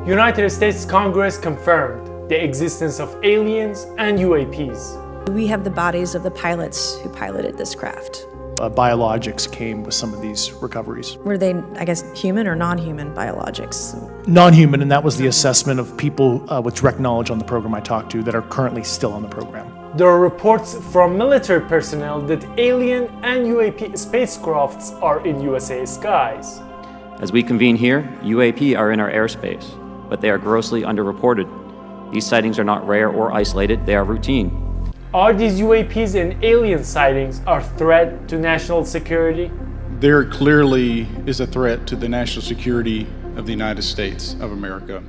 United States Congress confirmed the existence of aliens and UAPs. We have the bodies of the pilots who piloted this craft. Biologics came with some of these recoveries. Were they, I guess, human or non-human biologics? Non-human, and that was the assessment of people with direct knowledge on the program I talked to that are currently still on the program. There are reports from military personnel that alien and UAP spacecrafts are in USA skies. As we convene here, UAP are in our airspace, but they are grossly underreported. These sightings are not rare or isolated, they are routine. Are these UAPs and alien sightings a threat to national security? There clearly is a threat to the national security of the United States of America.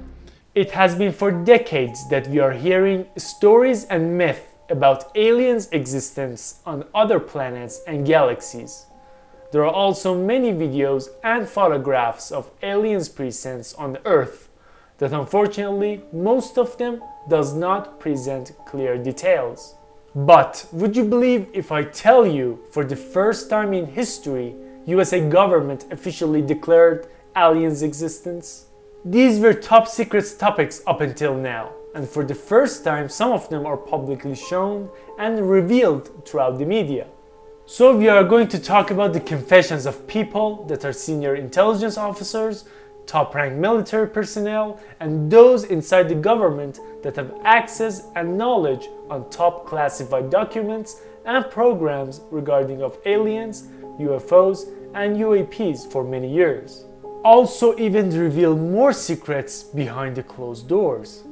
It has been for decades that we are hearing stories and myths about aliens' existence on other planets and galaxies. There are also many videos and photographs of aliens' presence on Earth that unfortunately most of them does not present clear details. But would you believe if I tell you, for the first time in history, USA government officially declared aliens' existence? These were top secret topics up until now, and for the first time some of them are publicly shown and revealed throughout the media. So we are going to talk about the confessions of people that are senior intelligence officers, top-ranked military personnel, and those inside the government that have access and knowledge on top classified documents and programs regarding of aliens, UFOs, and UAPs for many years. Also even reveal more secrets behind the closed doors.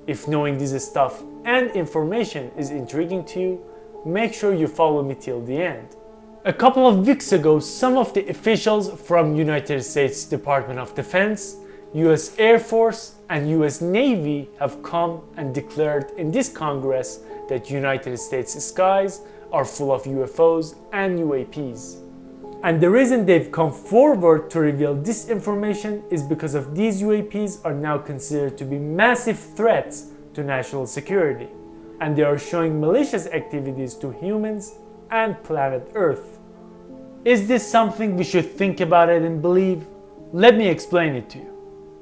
If knowing this stuff and information is intriguing to you, make sure you follow me till the end. A couple of weeks ago, some of the officials from United States Department of Defense, US Air Force, and US Navy have come and declared in this Congress that United States skies are full of UFOs and UAPs. And the reason they've come forward to reveal this information is because of these UAPs are now considered to be massive threats to national security, and they are showing malicious activities to humans and planet Earth. Is this something we should think about it and believe? Let me explain it to you.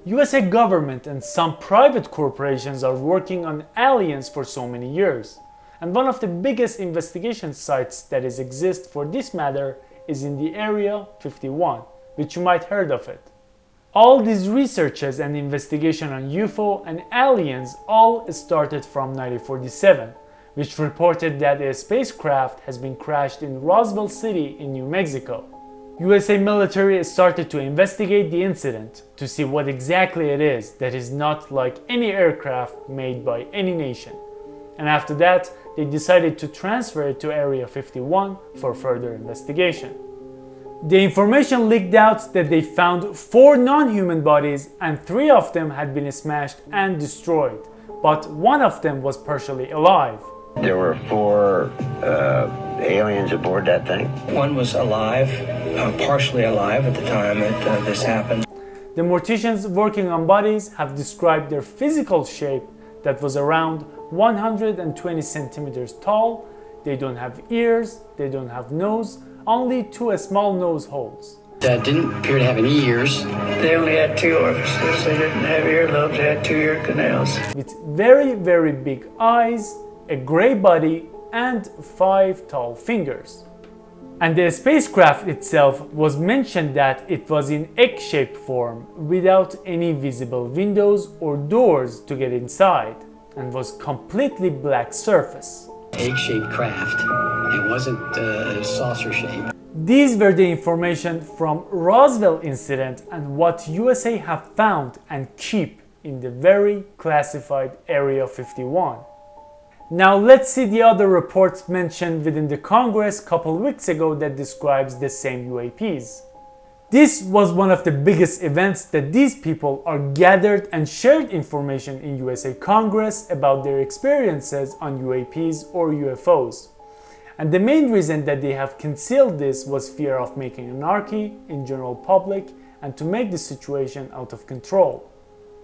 USA government and some private corporations are working on aliens for so many years, and one of the biggest investigation sites that exist for this matter is in the Area 51, which you might heard of it. All these researches and investigation on UFO and aliens all started from 1947, which reported that a spacecraft has been crashed in Roswell City in New Mexico. USA military started to investigate the incident to see what exactly it is that is not like any aircraft made by any nation. And after that, they decided to transfer it to Area 51 for further investigation. The information leaked out that they found 4 non-human bodies and 3 of them had been smashed and destroyed, but 1 of them was partially alive. There were 4 aliens aboard that thing. One was alive, partially alive at the time that this happened. The morticians working on bodies have described their physical shape that was around 120 centimeters tall. They don't have ears, they don't have nose, only 2 small nose holes. Didn't appear to have any ears. They only had 2 orifices. They didn't have earlobes, they had 2 ear canals. With very, very big eyes, a gray body, and 5 tall fingers. And the spacecraft itself was mentioned that it was in egg-shaped form without any visible windows or doors to get inside, and was completely black surface. Egg-shaped craft. It wasn't saucer shaped. These were the information from Roswell incident and what USA have found and keep in the very classified Area 51. Now let's see the other reports mentioned within the Congress a couple weeks ago that describes the same UAPs. This was one of the biggest events that these people are gathered and shared information in USA Congress about their experiences on UAPs or UFOs. And the main reason that they have concealed this was fear of making anarchy in general public and to make the situation out of control.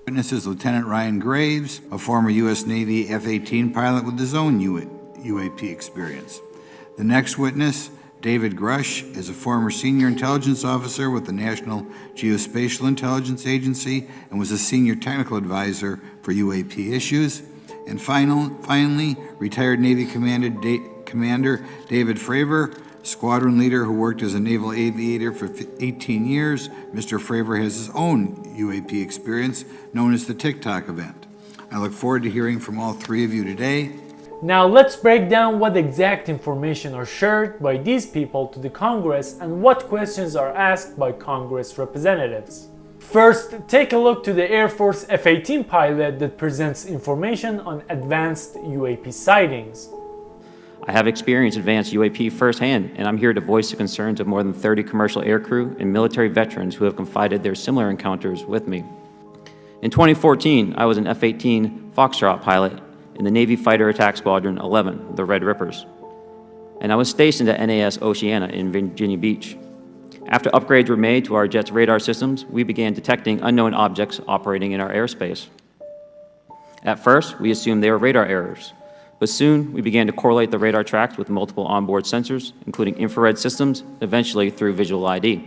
Witness is Lieutenant Ryan Graves, a former U.S. Navy F-18 pilot with his own UAP experience. The next witness David Grush is a former senior intelligence officer with the National Geospatial Intelligence Agency and was a senior technical advisor for UAP issues. And finally, retired Navy Commander David Fravor, squadron leader who worked as a naval aviator for 18 years. Mr. Fravor has his own UAP experience known as the TikTok event. I look forward to hearing from all three of you today. Now let's break down what exact information are shared by these people to the Congress and what questions are asked by Congress representatives. First, take a look to the Air Force F-18 pilot that presents information on advanced UAP sightings. I have experienced advanced UAP firsthand, and I'm here to voice the concerns of more than 30 commercial aircrew and military veterans who have confided their similar encounters with me. In 2014, I was an F-18 Foxtrot pilot in the Navy Fighter Attack Squadron 11, the Red Rippers, and I was stationed at NAS Oceana in Virginia Beach. After upgrades were made to our jet's radar systems, we began detecting unknown objects operating in our airspace. At first, we assumed they were radar errors, but soon we began to correlate the radar tracks with multiple onboard sensors, including infrared systems, eventually through visual ID.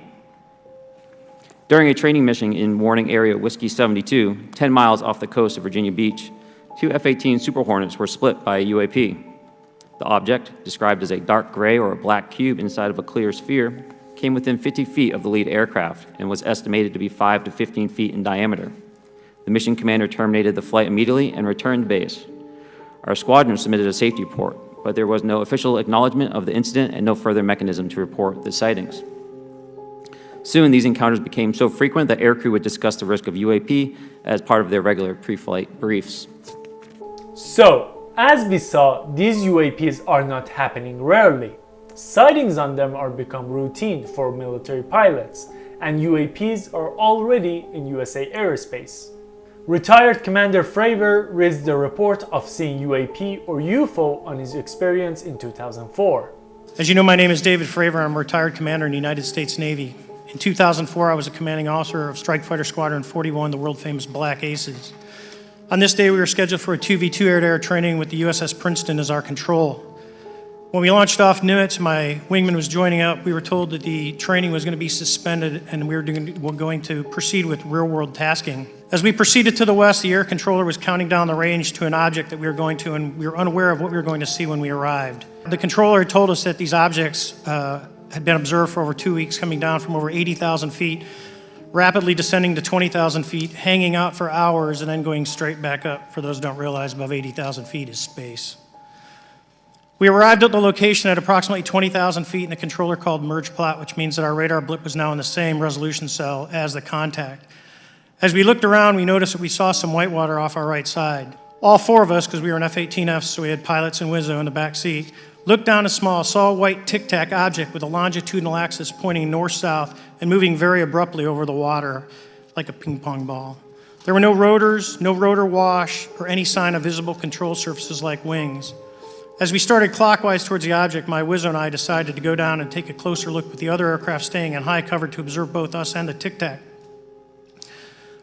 During a training mission in Warning Area Whiskey 72, 10 miles off the coast of Virginia Beach, two F-18 Super Hornets were split by a UAP. The object, described as a dark gray or a black cube inside of a clear sphere, came within 50 feet of the lead aircraft and was estimated to be 5 to 15 feet in diameter. The mission commander terminated the flight immediately and returned to base. Our squadron submitted a safety report, but there was no official acknowledgement of the incident and no further mechanism to report the sightings. Soon, these encounters became so frequent that aircrew would discuss the risk of UAP as part of their regular pre-flight briefs. So, as we saw, these UAPs are not happening rarely. Sightings on them are become routine for military pilots, and UAPs are already in USA airspace. Retired Commander Fravor raised the report of seeing UAP or UFO on his experience in 2004. As you know, my name is David Fravor. I'm a retired commander in the United States Navy. In 2004, I was a commanding officer of Strike Fighter Squadron 41, the world-famous Black Aces. On this day, we were scheduled for a 2v2 air-to-air training with the USS Princeton as our control. When we launched off Nimitz, my wingman was joining up. We were told that the training was going to be suspended and we were going to proceed with real-world tasking. As we proceeded to the west, the air controller was counting down the range to an object that we were going to, and we were unaware of what we were going to see when we arrived. The controller had told us that these objects had been observed for over 2 weeks, coming down from over 80,000 feet, rapidly descending to 20,000 feet, hanging out for hours, and then going straight back up. For those who don't realize, above 80,000 feet is space. We arrived at the location at approximately 20,000 feet in a controller called merge plot, which means that our radar blip was now in the same resolution cell as the contact. As we looked around, we noticed that we saw some white water off our right side. All four of us, because we were in F-18Fs, so we had pilots and Wizzo in the back seat, looked down saw a white tic-tac object with a longitudinal axis pointing north-south and moving very abruptly over the water like a ping-pong ball. There were no rotors, no rotor wash, or any sign of visible control surfaces like wings. As we started clockwise towards the object, my Wizzo and I decided to go down and take a closer look with the other aircraft staying in high cover to observe both us and the tic-tac.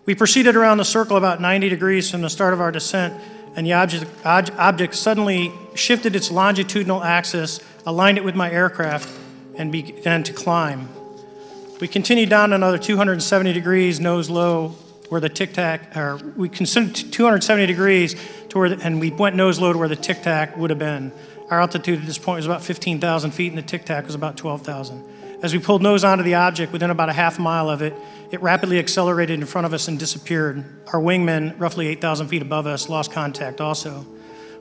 We proceeded around the circle about 90 degrees from the start of our descent, and the object suddenly shifted its longitudinal axis, aligned it with my aircraft, and began to climb. We continued down another 270 degrees, nose low, where the tic-tac, or we considered 270 degrees to where, and we went nose low to where the tic-tac would have been. Our altitude at this point was about 15,000 feet, and the tic-tac was about 12,000. As we pulled nose onto the object, within about a half mile of it, it rapidly accelerated in front of us and disappeared. Our wingman, roughly 8,000 feet above us, lost contact also.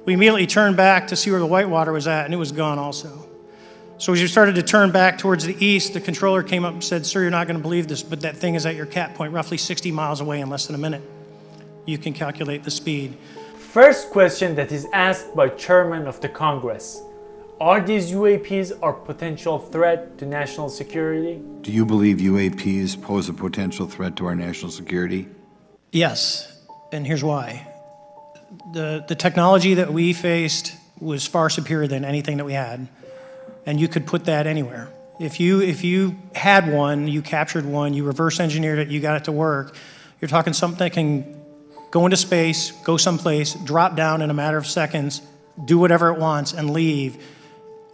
We immediately turned back to see where the white water was at, and it was gone also. So as we started to turn back towards the east, the controller came up and said, "Sir, you're not going to believe this, but that thing is at your cap point, roughly 60 miles away in less than a minute." You can calculate the speed. First question that is asked by Chairman of the Congress. Are these UAPs a potential threat to national security? Do you believe UAPs pose a potential threat to our national security? Yes, and here's why. The technology that we faced was far superior than anything that we had, and you could put that anywhere. If you had one, you captured one, you reverse engineered it, you got it to work, you're talking something that can go into space, go someplace, drop down in a matter of seconds, do whatever it wants, and leave,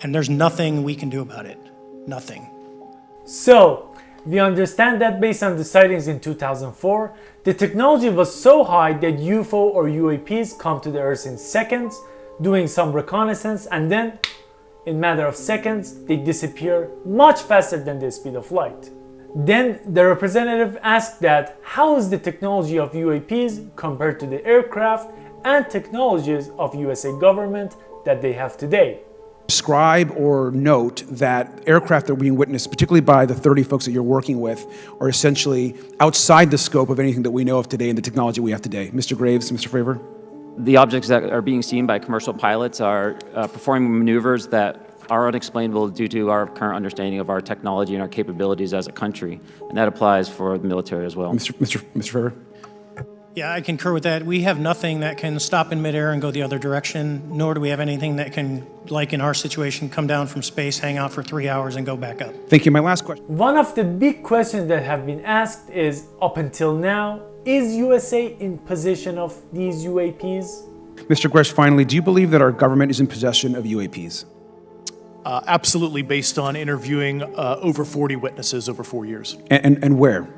and there's nothing we can do about it. nothing. So, we understand that based on the sightings in 2004, the technology was so high that UFO or UAPs come to the Earth in seconds, doing some reconnaissance, and then, in a matter of seconds, they disappear much faster than the speed of light. Then the representative asked that how is the technology of UAPs compared to the aircraft and technologies of USA government that they have today. Describe or note that aircraft that are being witnessed, particularly by the 30 folks that you're working with, are essentially outside the scope of anything that we know of today and the technology we have today. Mr. Graves, Mr. Fravor? The objects that are being seen by commercial pilots are performing maneuvers that are unexplainable due to our current understanding of our technology and our capabilities as a country, and that applies for the military as well. Mr. Fravor? Yeah, I concur with that. We have nothing that can stop in midair and go the other direction, nor do we have anything that can, like in our situation, come down from space, hang out for 3 hours, and go back up. Thank you. My last question. One of the big questions that have been asked is, up until now, is USA in possession of these UAPs? Mr. Gresh, finally, do you believe that our government is in possession of UAPs? Absolutely, based on interviewing over 40 witnesses over 4 years. And where?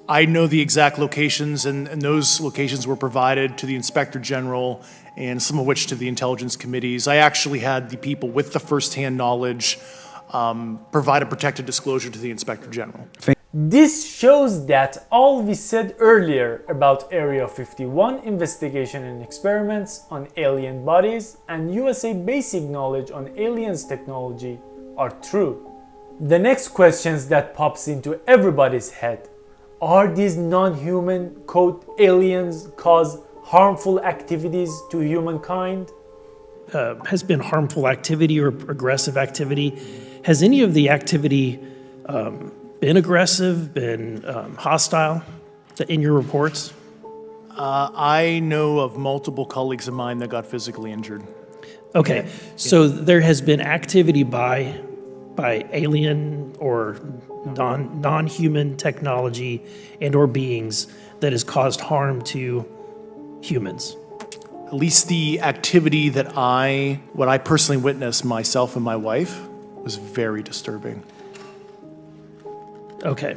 I know the exact locations, and those locations were provided to the Inspector General and some of which to the intelligence committees. I actually had the people with the firsthand knowledge provide a protected disclosure to the Inspector General. This shows that all we said earlier about Area 51 investigation and experiments on alien bodies and USA basic knowledge on aliens technology are true. The next questions that pops into everybody's head: are these non-human quote aliens cause harmful activities to humankind? Has been harmful activity or aggressive activity? Has any of the activity been aggressive, been hostile in your reports? I know of multiple colleagues of mine that got physically injured. Okay, so there has been activity by alien or non-human technology and or beings that has caused harm to humans. At least the activity that what I personally witnessed myself and my wife was very disturbing. Okay.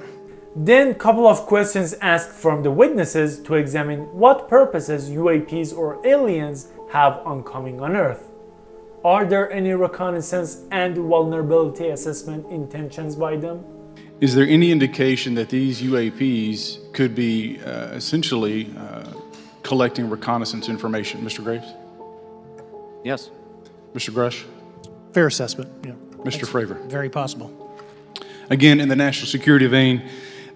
Then couple of questions asked from the witnesses to examine what purposes UAPs or aliens have on coming on Earth. Are there any reconnaissance and vulnerability assessment intentions by them? Is there any indication that these UAPs could be essentially collecting reconnaissance information? Mr. Graves? Yes. Mr. Grush? Fair assessment, yeah. Mr. Fravor? Very possible. Again, in the national security vein,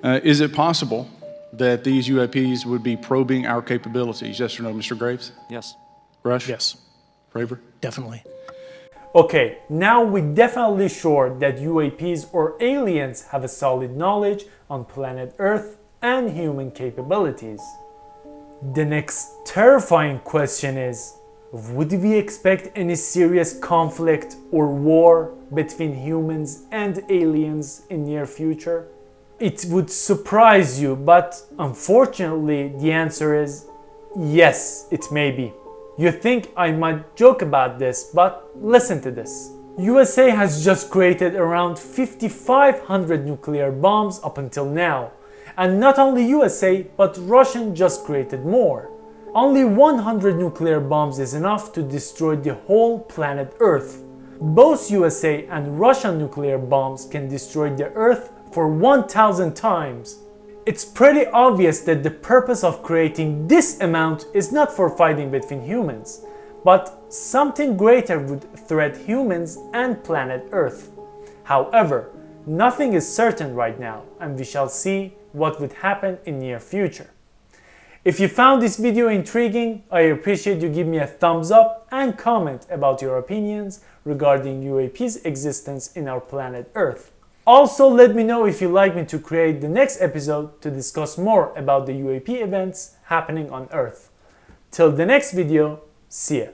is it possible that these UAPs would be probing our capabilities? Yes or no, Mr. Graves? Yes. Rush? Yes. Fravor? Definitely. Okay, now we're definitely sure that UAPs or aliens have a solid knowledge on planet Earth and human capabilities. The next terrifying question is, would we expect any serious conflict or war between humans and aliens in near future? It would surprise you, but unfortunately the answer is yes, it may be. You think I might joke about this, but listen to this. USA has just created around 5,500 nuclear bombs up until now. And not only USA, but Russia just created more. Only 100 nuclear bombs is enough to destroy the whole planet Earth. Both USA and Russian nuclear bombs can destroy the Earth for 1,000 times. It's pretty obvious that the purpose of creating this amount is not for fighting between humans, but something greater would threat humans and planet Earth. However, nothing is certain right now, and we shall see what would happen in near future. If you found this video intriguing, I appreciate you give me a thumbs up and comment about your opinions regarding UAP's existence in our planet Earth. Also, let me know if you'd like me to create the next episode to discuss more about the UAP events happening on Earth. Till the next video, see ya.